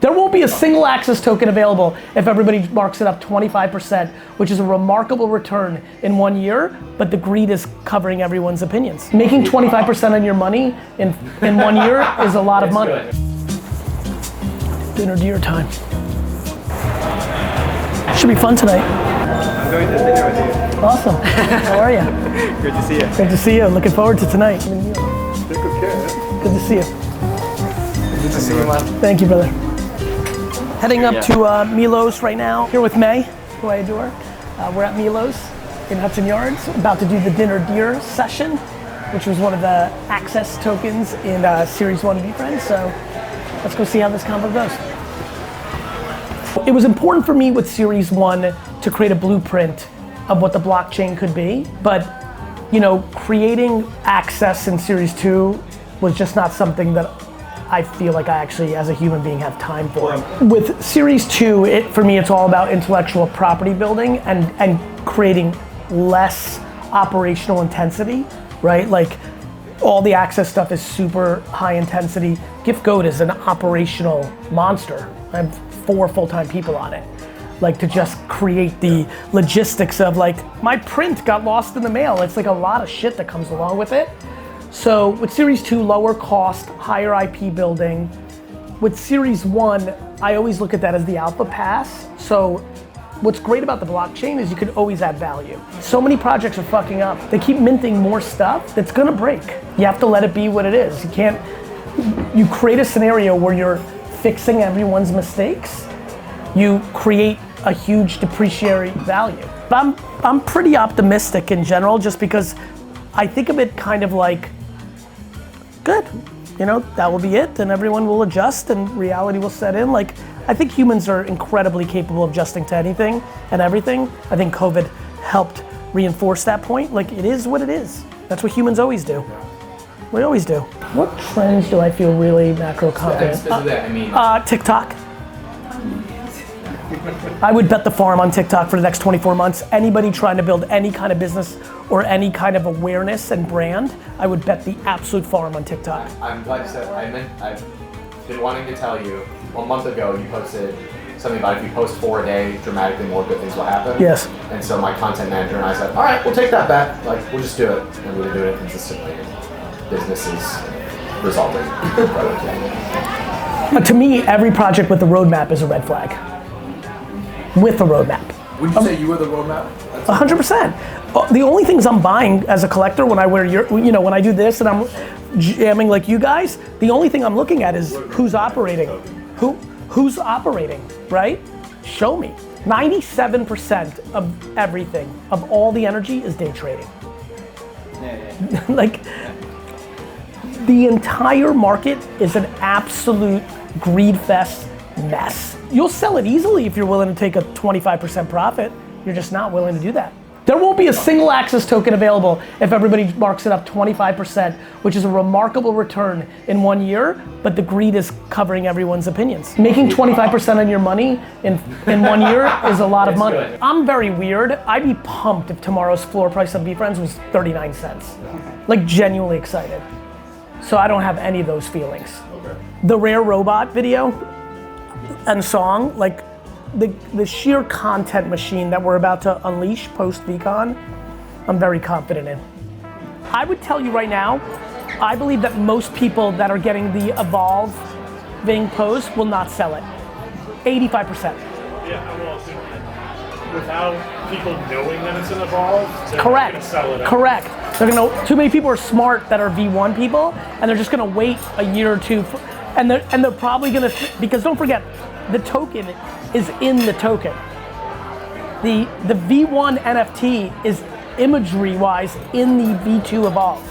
There won't be a single access token available if everybody marks it up 25%, which is a remarkable return in 1 year, but the greed is covering everyone's opinions. Making 25% on your money in 1 year is a lot of money. Dinner deer time. Should be fun tonight. I'm going to dinner with you. Awesome. How are you? Good to see you. Good to see you. Looking forward to tonight. Take good care. Good to see you. Good to see you, man. Thank you, brother. Heading up to Milo's right now. Here with May, who I adore. We're at Milo's in Hudson Yards, about to do the dinner deer session, which was one of the access tokens in Series 1 VeeFriends. So let's go see how this convo goes. It was important for me with Series 1 to create a blueprint of what the blockchain could be, but creating access in Series 2 was just not something that I feel like I actually, as a human being, have time for. With Series 2, for me, it's all about intellectual property building and creating less operational intensity, right? Like, all the access stuff is super high intensity. GiftGoat is an operational monster. I have 4 full-time people on it. Like, to just create the logistics of, like, my print got lost in the mail. It's like a lot of shit that comes along with it. So with Series 2, lower cost, higher IP building. With Series 1, I always look at that as the alpha pass. So what's great about the blockchain is you can always add value. So many projects are fucking up. They keep minting more stuff that's gonna break. You have to let it be what it is. You create a scenario where you're fixing everyone's mistakes. You create a huge depreciatory value. But I'm pretty optimistic in general, just because I think of it kind of like, good, that will be it, and everyone will adjust and reality will set in. Like, I think humans are incredibly capable of adjusting to anything and everything. I think COVID helped reinforce that point. Like, it is what it is. That's what humans always do. We always do. What trends do I feel really macro confident? TikTok. I would bet the farm on TikTok for the next 24 months. Anybody trying to build any kind of business or any kind of awareness and brand, I would bet the absolute farm on TikTok. I'm glad you said I've been wanting to tell you, 1 month ago you posted something about if you post 4 a day, dramatically more good things will happen. Yes. And so my content manager and I said, all right, we'll take that bet. Like, we'll just do it. And we've been doing it consistently. Business is resulting. To me, every project with a roadmap is a red flag. With a roadmap. Would you say you were the roadmap? 100%. The only things I'm buying as a collector when I wear when I do this and I'm jamming like you guys, the only thing I'm looking at is who's operating. Who's operating, right? Show me. 97% of everything, of all the energy, is day trading. Like, the entire market is an absolute greed fest mess. You'll sell it easily if you're willing to take a 25% profit. You're just not willing to do that. There won't be a single access token available if everybody marks it up 25%, which is a remarkable return in 1 year, but the greed is covering everyone's opinions. Making 25% on your money in 1 year is a lot of money. I'm very weird. I'd be pumped if tomorrow's floor price of VeeFriends was 39 cents. Like, genuinely excited. So I don't have any of those feelings. The Rare Robot video and song, like, the sheer content machine that we're about to unleash post-VCon, I'm very confident in. I would tell you right now, I believe that most people that are getting the evolving pose will not sell it. 85%. Yeah, well, without people knowing that it's an evolve, they're not gonna sell it. Correct. Too many people are smart that are V1 people, and they're just gonna wait a year or two, and they're probably gonna, because don't forget, the token is in the token. The V1 NFT is imagery-wise in the V2 Evolve.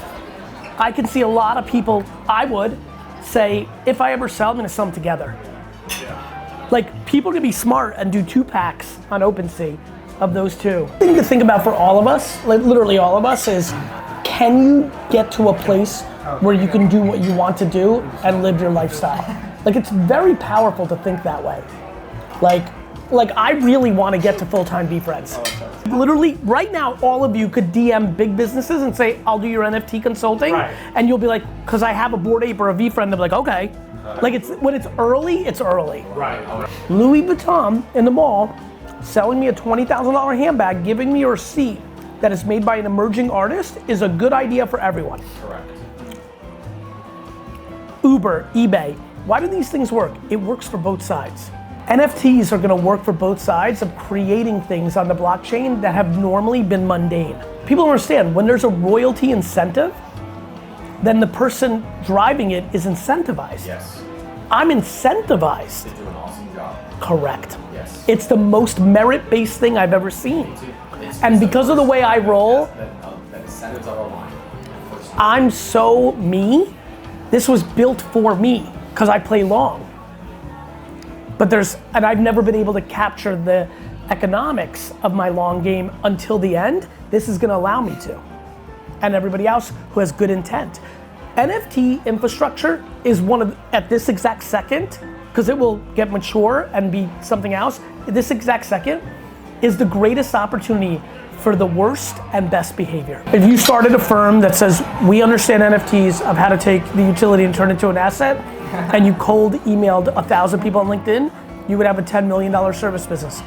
I can see a lot of people, I would say, if I ever sell, I'm gonna sell them together. Yeah. Like, people are gonna be smart and do 2 packs on OpenSea of those two. The thing to think about for all of us, like literally all of us, is can you get to a place where you can do what you want to do and live your lifestyle? Like, it's very powerful to think that way. Like I really want to get to full-time VeeFriends. Literally, right now, all of you could DM big businesses and say, I'll do your NFT consulting. Right. And you'll be like, because I have a Bored Ape or a VeeFriend, they'll be like, okay. Like when it's early, it's early. Right. Louis Vuitton in the mall, selling me a $20,000 handbag, giving me a receipt that is made by an emerging artist is a good idea for everyone. Correct. Uber, eBay, why do these things work? It works for both sides. NFTs are gonna work for both sides of creating things on the blockchain that have normally been mundane. People don't understand, when there's a royalty incentive, then the person driving it is incentivized. Yes. I'm incentivized. They do an awesome job. Correct. Yes. It's the most merit-based thing I've ever seen. And because of the way I roll, the incentives are aligned. I'm so me. This was built for me because I play long. But and I've never been able to capture the economics of my long game until the end. This is gonna allow me to. And everybody else who has good intent. NFT infrastructure is at this exact second, because it will get mature and be something else, this exact second is the greatest opportunity for the worst and best behavior. If you started a firm that says, we understand NFTs of how to take the utility and turn it into an asset, and you cold emailed 1,000 people on LinkedIn, you would have a $10 million service business.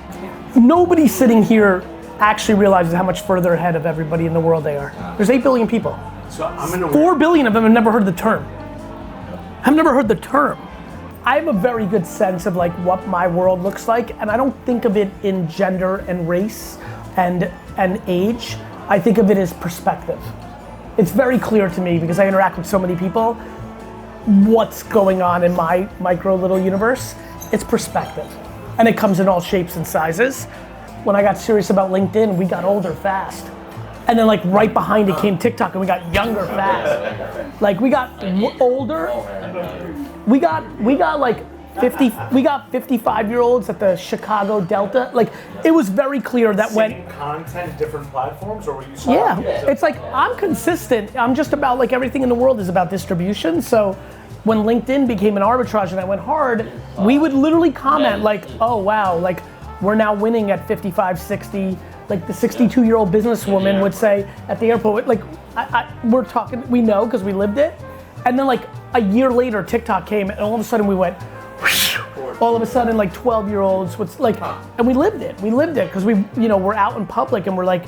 Nobody sitting here actually realizes how much further ahead of everybody in the world they are. There's 8 billion people. So I'm gonna 4 billion of them have never heard the term. Have never heard the term. I have a very good sense of like what my world looks like, and I don't think of it in gender and race and age. I think of it as perspective. It's very clear to me because I interact with so many people what's going on in my micro little universe. It's perspective. And it comes in all shapes and sizes. When I got serious about LinkedIn, we got older fast. And then like right behind it came TikTok and we got younger fast. Like we got older. We got like 55-year-olds at the Chicago Delta. Like it was very clear that same content, different platforms, or were you? Yeah, it's like I'm consistent. I'm just about like everything in the world is about distribution. So when LinkedIn became an arbitrage and I went hard, we would literally comment like, oh wow, like we're now winning at 55, 60. Like the 62-year-old businesswoman would say at the airport, like we're talking, we know because we lived it. And then like a year later, TikTok came and all of a sudden we went, whoosh, all of a sudden like 12-year-olds would like, and we lived it because we're out in public and we're like,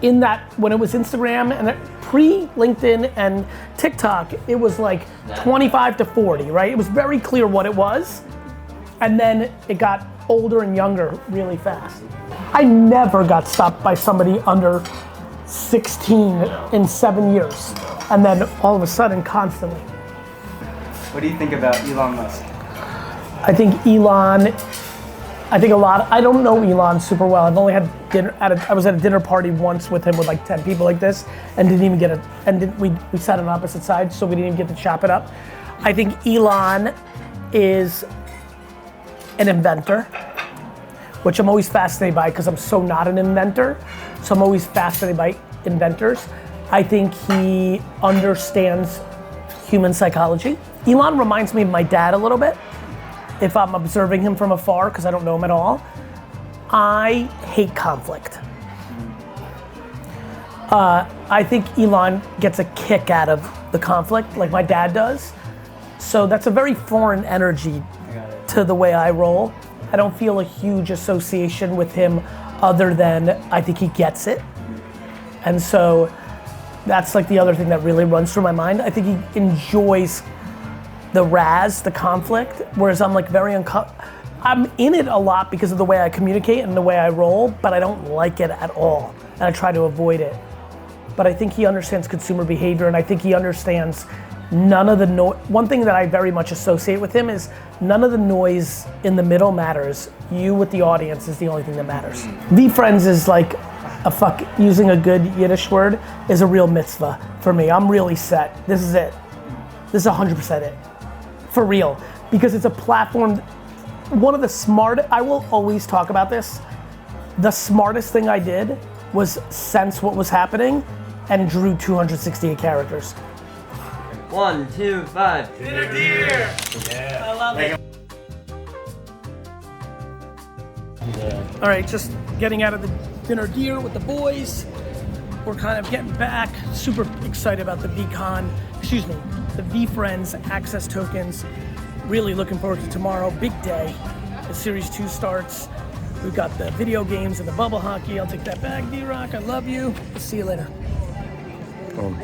in that, when it was Instagram and pre-LinkedIn and TikTok, it was like 25 to 40, right? It was very clear what it was. And then it got older and younger really fast. I never got stopped by somebody under 16 in 7 years. And then all of a sudden, constantly. What do you think about Elon Musk? I don't know Elon super well. I've only had dinner I was at a dinner party once with him with like 10 people like this and didn't even get we sat on opposite sides, so we didn't even get to chop it up. I think Elon is an inventor, which I'm always fascinated by because I'm so not an inventor. So I'm always fascinated by inventors. I think he understands human psychology. Elon reminds me of my dad a little bit. If I'm observing him from afar, because I don't know him at all, I hate conflict. I think Elon gets a kick out of the conflict, like my dad does. So that's a very foreign energy to the way I roll. I don't feel a huge association with him other than I think he gets it. And so that's like the other thing that really runs through my mind. I think he enjoys the the conflict, whereas I'm like I'm in it a lot because of the way I communicate and the way I roll, but I don't like it at all, and I try to avoid it. But I think he understands consumer behavior, and I think he understands none of the one thing that I very much associate with him is none of the noise in the middle matters. You with the audience is the only thing that matters. VeeFriends is like using a good Yiddish word is a real mitzvah for me. I'm really set. This is it. This is 100% it. For real. Because it's a platform, one of the I will always talk about this. The smartest thing I did was sense what was happening and drew 268 characters. 1, 2, 5. Dinner deer! I love it. All right, just getting out of the dinner deer with the boys. We're kind of getting back. Super excited about the VeeFriends access tokens. really looking forward to tomorrow. Big day. The Series 2 starts. We've got the video games and the bubble hockey. I'll take that back, D-Rock. I love you. See you later. Boom.